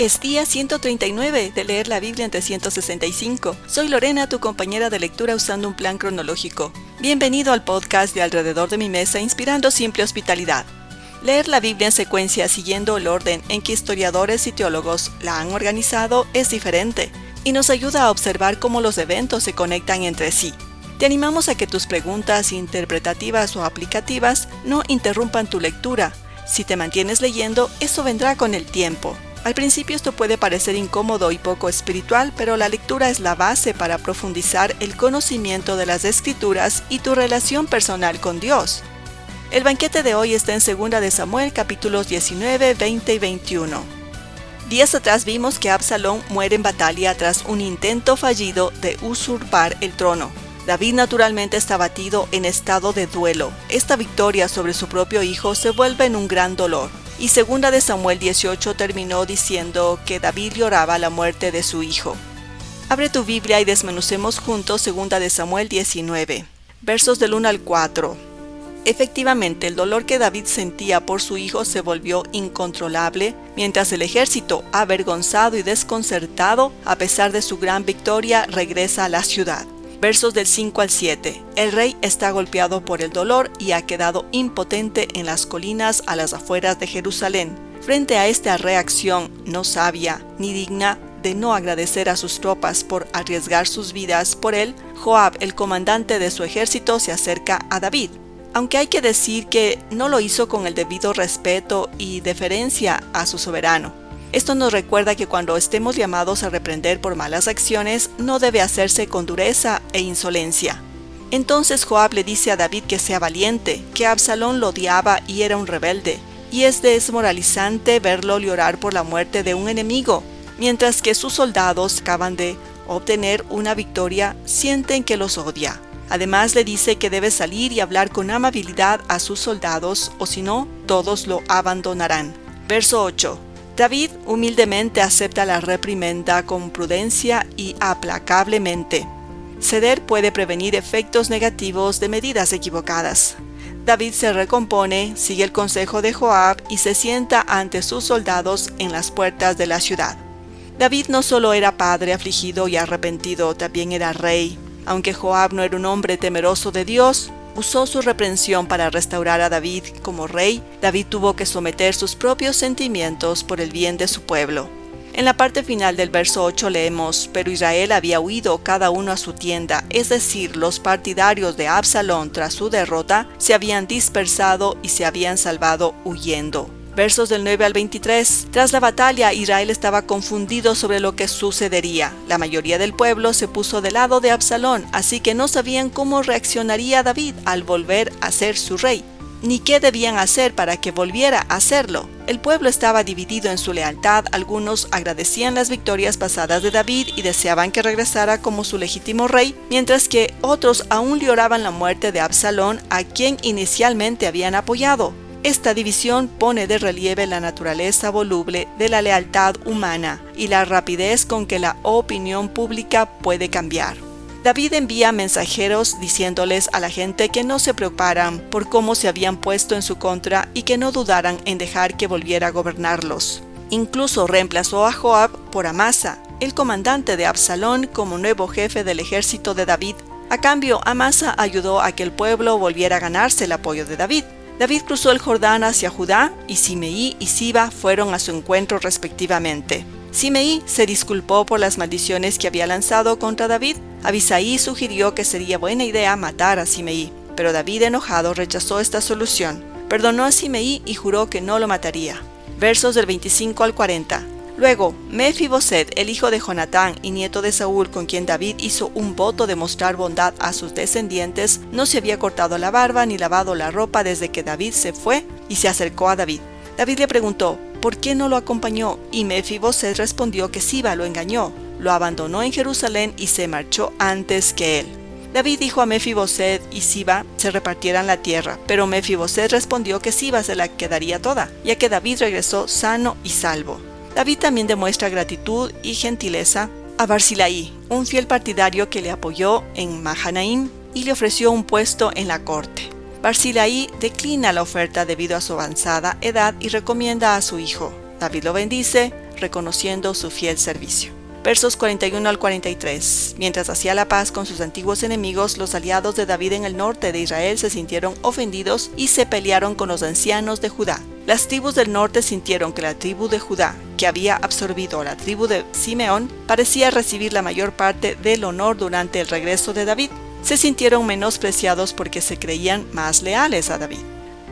Es día 139 de leer la Biblia en 365. Soy Lorena, tu compañera de lectura usando un plan cronológico. Bienvenido al podcast de Alrededor de mi Mesa, inspirando simple hospitalidad. Leer la Biblia en secuencia siguiendo el orden en que historiadores y teólogos la han organizado es diferente y nos ayuda a observar cómo los eventos se conectan entre sí. Te animamos a que tus preguntas interpretativas o aplicativas no interrumpan tu lectura. Si te mantienes leyendo, eso vendrá con el tiempo. Al principio esto puede parecer incómodo y poco espiritual, pero la lectura es la base para profundizar el conocimiento de las Escrituras y tu relación personal con Dios. El banquete de hoy está en 2 de Samuel, capítulos 19, 20 y 21. Días atrás vimos que Absalón muere en batalla tras un intento fallido de usurpar el trono. David naturalmente está abatido en estado de duelo. Esta victoria sobre su propio hijo se vuelve en un gran dolor. Y 2 de Samuel 18 terminó diciendo que David lloraba la muerte de su hijo. Abre tu Biblia y desmenucemos juntos 2 de Samuel 19, versos del 1 al 4. Efectivamente, el dolor que David sentía por su hijo se volvió incontrolable, mientras el ejército, avergonzado y desconcertado, a pesar de su gran victoria, regresa a la ciudad. Versos del 5 al 7. El rey está golpeado por el dolor y ha quedado impotente en las colinas a las afueras de Jerusalén. Frente a esta reacción no sabia ni digna de no agradecer a sus tropas por arriesgar sus vidas por él, Joab, el comandante de su ejército, se acerca a David. Aunque hay que decir que no lo hizo con el debido respeto y deferencia a su soberano. Esto nos recuerda que cuando estemos llamados a reprender por malas acciones, no debe hacerse con dureza e insolencia. Entonces Joab le dice a David que sea valiente, que Absalón lo odiaba y era un rebelde, y es desmoralizante verlo llorar por la muerte de un enemigo, mientras que sus soldados acaban de obtener una victoria, sienten que los odia. Además le dice que debe salir y hablar con amabilidad a sus soldados, o si no, todos lo abandonarán. Verso 8. David humildemente acepta la reprimenda con prudencia y aplacablemente. Ceder puede prevenir efectos negativos de medidas equivocadas. David se recompone, sigue el consejo de Joab y se sienta ante sus soldados en las puertas de la ciudad. David no solo era padre afligido y arrepentido, también era rey. Aunque Joab no era un hombre temeroso de Dios, usó su reprensión para restaurar a David como rey. David tuvo que someter sus propios sentimientos por el bien de su pueblo. En la parte final del verso 8 leemos: pero Israel había huido cada uno a su tienda, es decir, los partidarios de Absalón tras su derrota se habían dispersado y se habían salvado huyendo. Versos del 9 al 23. Tras la batalla, Israel estaba confundido sobre lo que sucedería. La mayoría del pueblo se puso del lado de Absalón, así que no sabían cómo reaccionaría David al volver a ser su rey, ni qué debían hacer para que volviera a serlo. El pueblo estaba dividido en su lealtad. Algunos agradecían las victorias pasadas de David y deseaban que regresara como su legítimo rey, mientras que otros aún lloraban la muerte de Absalón, a quien inicialmente habían apoyado. Esta división pone de relieve la naturaleza voluble de la lealtad humana y la rapidez con que la opinión pública puede cambiar. David envía mensajeros diciéndoles a la gente que no se preocuparan por cómo se habían puesto en su contra y que no dudaran en dejar que volviera a gobernarlos. Incluso reemplazó a Joab por Amasa, el comandante de Absalón, como nuevo jefe del ejército de David. A cambio, Amasa ayudó a que el pueblo volviera a ganarse el apoyo de David. David cruzó el Jordán hacia Judá y Simeí y Siba fueron a su encuentro respectivamente. Simeí se disculpó por las maldiciones que había lanzado contra David. Abisai sugirió que sería buena idea matar a Simeí, pero David, enojado, rechazó esta solución. Perdonó a Simeí y juró que no lo mataría. Versos del 25 al 40. Luego, Mefiboset, el hijo de Jonatán y nieto de Saúl, con quien David hizo un voto de mostrar bondad a sus descendientes, no se había cortado la barba ni lavado la ropa desde que David se fue y se acercó a David. David le preguntó, ¿por qué no lo acompañó? Y Mefiboset respondió que Siba lo engañó, lo abandonó en Jerusalén y se marchó antes que él. David dijo a Mefiboset y Siba se repartieran la tierra, pero Mefiboset respondió que Siba se la quedaría toda, ya que David regresó sano y salvo. David también demuestra gratitud y gentileza a Barzillai, un fiel partidario que le apoyó en Mahanaim y le ofreció un puesto en la corte. Barzillai declina la oferta debido a su avanzada edad y recomienda a su hijo. David lo bendice, reconociendo su fiel servicio. Versos 41 al 43. Mientras hacía la paz con sus antiguos enemigos, los aliados de David en el norte de Israel se sintieron ofendidos y se pelearon con los ancianos de Judá. Las tribus del norte sintieron que la tribu de Judá, que había absorbido a la tribu de Simeón, parecía recibir la mayor parte del honor durante el regreso de David. Se sintieron menospreciados porque se creían más leales a David.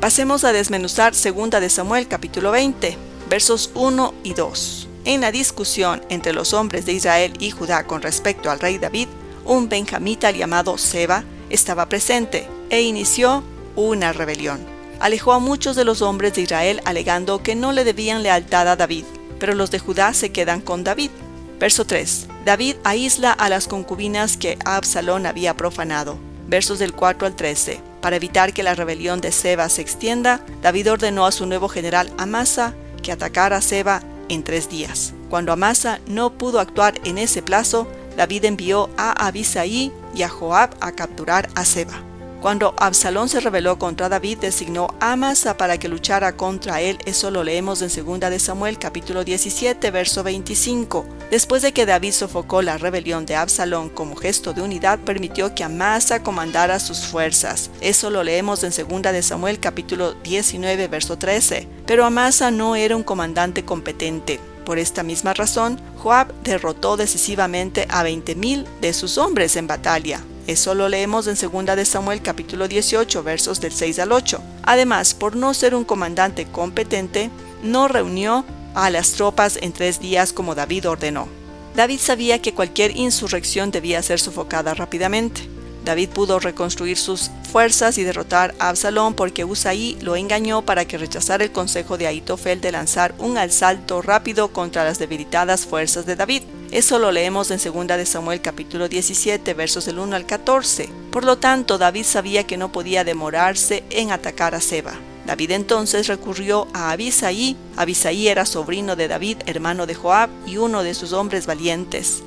Pasemos a desmenuzar 2 de Samuel capítulo 20, versos 1 y 2. En la discusión entre los hombres de Israel y Judá con respecto al rey David, un benjamita llamado Seba estaba presente e inició una rebelión. Alejó a muchos de los hombres de Israel alegando que no le debían lealtad a David, pero los de Judá se quedan con David. Verso 3. David aísla a las concubinas que Absalón había profanado. Versos del 4 al 13. Para evitar que la rebelión de Seba se extienda, David ordenó a su nuevo general Amasa que atacara a Seba en 3 días. Cuando Amasa no pudo actuar en ese plazo, David envió a Abisai y a Joab a capturar a Seba. Cuando Absalón se rebeló contra David, designó a Amasa para que luchara contra él. Eso lo leemos en 2 de Samuel capítulo 17, verso 25. Después de que David sofocó la rebelión de Absalón como gesto de unidad, permitió que Amasa comandara sus fuerzas. Eso lo leemos en 2 de Samuel capítulo 19, verso 13. Pero Amasa no era un comandante competente. Por esta misma razón, Joab derrotó decisivamente a 20,000 de sus hombres en batalla. Eso lo leemos en 2 de Samuel capítulo 18, versos del 6 al 8. Además, por no ser un comandante competente, no reunió a las tropas en 3 días como David ordenó. David sabía que cualquier insurrección debía ser sofocada rápidamente. David pudo reconstruir sus fuerzas y derrotar a Absalón porque Husai lo engañó para que rechazara el consejo de Ahitofel de lanzar un asalto rápido contra las debilitadas fuerzas de David. Eso lo leemos en 2 de Samuel capítulo 17, versos del 1 al 14. Por lo tanto, David sabía que no podía demorarse en atacar a Seba. David entonces recurrió a Abisai. Abisai era sobrino de David, hermano de Joab y uno de sus hombres valientes.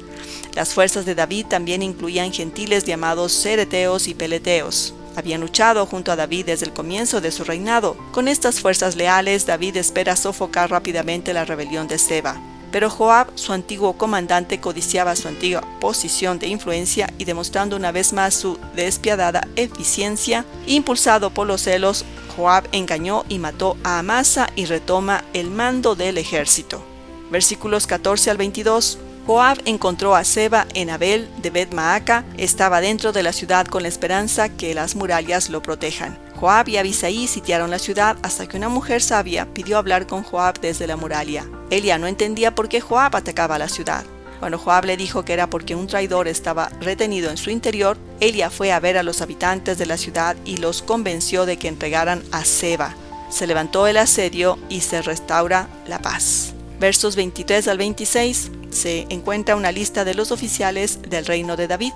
Las fuerzas de David también incluían gentiles llamados cereteos y peleteos. Habían luchado junto a David desde el comienzo de su reinado. Con estas fuerzas leales, David espera sofocar rápidamente la rebelión de Seba. Pero Joab, su antiguo comandante, codiciaba su antigua posición de influencia y demostrando una vez más su despiadada eficiencia, impulsado por los celos, Joab engañó y mató a Amasa y retoma el mando del ejército. Versículos 14 al 22. Joab encontró a Seba en Abel de Bet-Maaca. Estaba dentro de la ciudad con la esperanza que las murallas lo protejan. Joab y Abisai sitiaron la ciudad hasta que una mujer sabia pidió hablar con Joab desde la muralla. Elia no entendía por qué Joab atacaba la ciudad. Cuando Joab le dijo que era porque un traidor estaba retenido en su interior, Elia fue a ver a los habitantes de la ciudad y los convenció de que entregaran a Seba. Se levantó el asedio y se restaura la paz. Versos 23 al 26 se encuentra una lista de los oficiales del reino de David.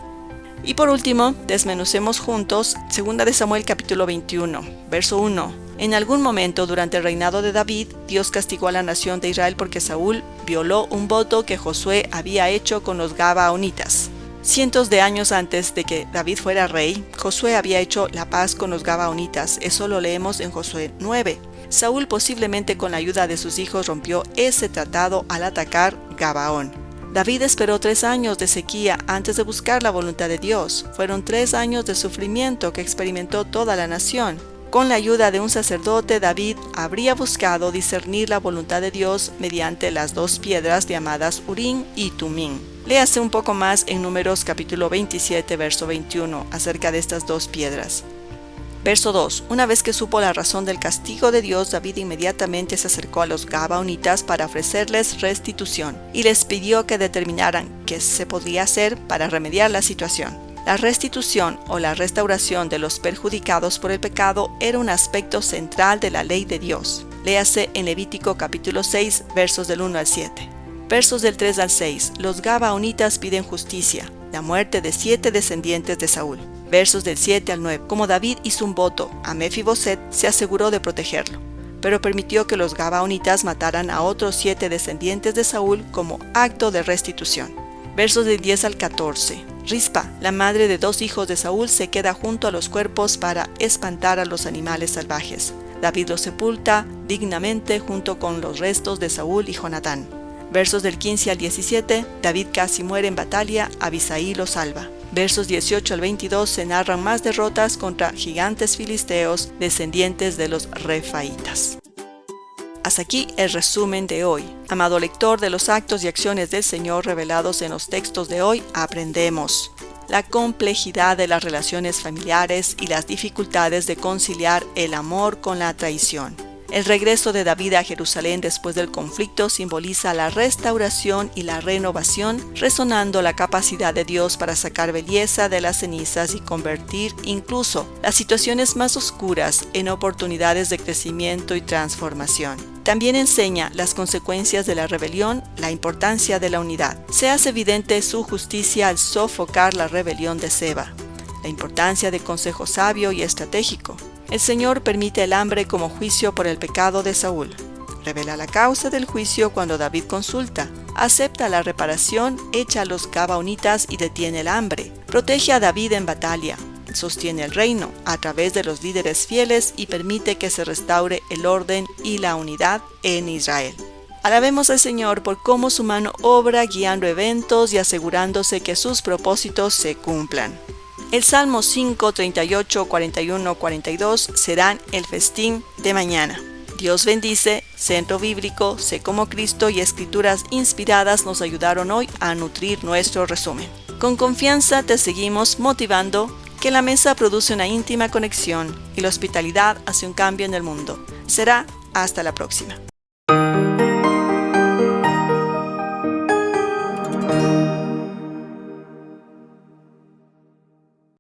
Y por último, desmenucemos juntos 2 de Samuel capítulo 21, verso 1. En algún momento durante el reinado de David, Dios castigó a la nación de Israel porque Saúl violó un voto que Josué había hecho con los Gabaonitas. Cientos de años antes de que David fuera rey, Josué había hecho la paz con los Gabaonitas. Eso lo leemos en Josué 9. Saúl, posiblemente con la ayuda de sus hijos, rompió ese tratado al atacar Gabaón. David esperó 3 años de sequía antes de buscar la voluntad de Dios. Fueron 3 años de sufrimiento que experimentó toda la nación. Con la ayuda de un sacerdote, David habría buscado discernir la voluntad de Dios mediante las 2 piedras llamadas Urim y Tumim. Léase un poco más en Números capítulo 27, verso 21, acerca de estas 2 piedras. Verso 2. Una vez que supo la razón del castigo de Dios, David inmediatamente se acercó a los Gabaonitas para ofrecerles restitución y les pidió que determinaran qué se podría hacer para remediar la situación. La restitución o la restauración de los perjudicados por el pecado era un aspecto central de la ley de Dios. Léase en Levítico capítulo 6, versos del 1 al 7. Versos del 3 al 6. Los Gabaonitas piden justicia, la muerte de 7 descendientes de Saúl. Versos del 7 al 9. Como David hizo un voto a Mefiboset, se aseguró de protegerlo, pero permitió que los Gabaonitas mataran a otros 7 descendientes de Saúl como acto de restitución. Versos del 10 al 14. Rispa, la madre de 2 hijos de Saúl, se queda junto a los cuerpos para espantar a los animales salvajes. David los sepulta dignamente junto con los restos de Saúl y Jonatán. Versos del 15 al 17, David casi muere en batalla, Abisai lo salva. Versos 18 al 22 se narran más derrotas contra gigantes filisteos descendientes de los refaítas. Hasta aquí el resumen de hoy. Amado lector, de los actos y acciones del Señor revelados en los textos de hoy, aprendemos la complejidad de las relaciones familiares y las dificultades de conciliar el amor con la traición. El regreso de David a Jerusalén después del conflicto simboliza la restauración y la renovación, resonando la capacidad de Dios para sacar belleza de las cenizas y convertir incluso las situaciones más oscuras en oportunidades de crecimiento y transformación. También enseña las consecuencias de la rebelión, la importancia de la unidad. Se hace evidente su justicia al sofocar la rebelión de Seba, la importancia de consejo sabio y estratégico. El Señor permite el hambre como juicio por el pecado de Saúl. Revela la causa del juicio cuando David consulta. Acepta la reparación hecha a los gabaonitas y detiene el hambre. Protege a David en batalla. Sostiene el reino a través de los líderes fieles y permite que se restaure el orden y la unidad en Israel. Alabemos al Señor por cómo su mano obra guiando eventos y asegurándose que sus propósitos se cumplan. El Salmo 5, 38, 41, 42 serán el festín de mañana. Dios bendice, Centro Bíblico, Sé como Cristo y Escrituras Inspiradas nos ayudaron hoy a nutrir nuestro resumen. Con confianza te seguimos motivando que la mesa produce una íntima conexión y la hospitalidad hace un cambio en el mundo. Será hasta la próxima.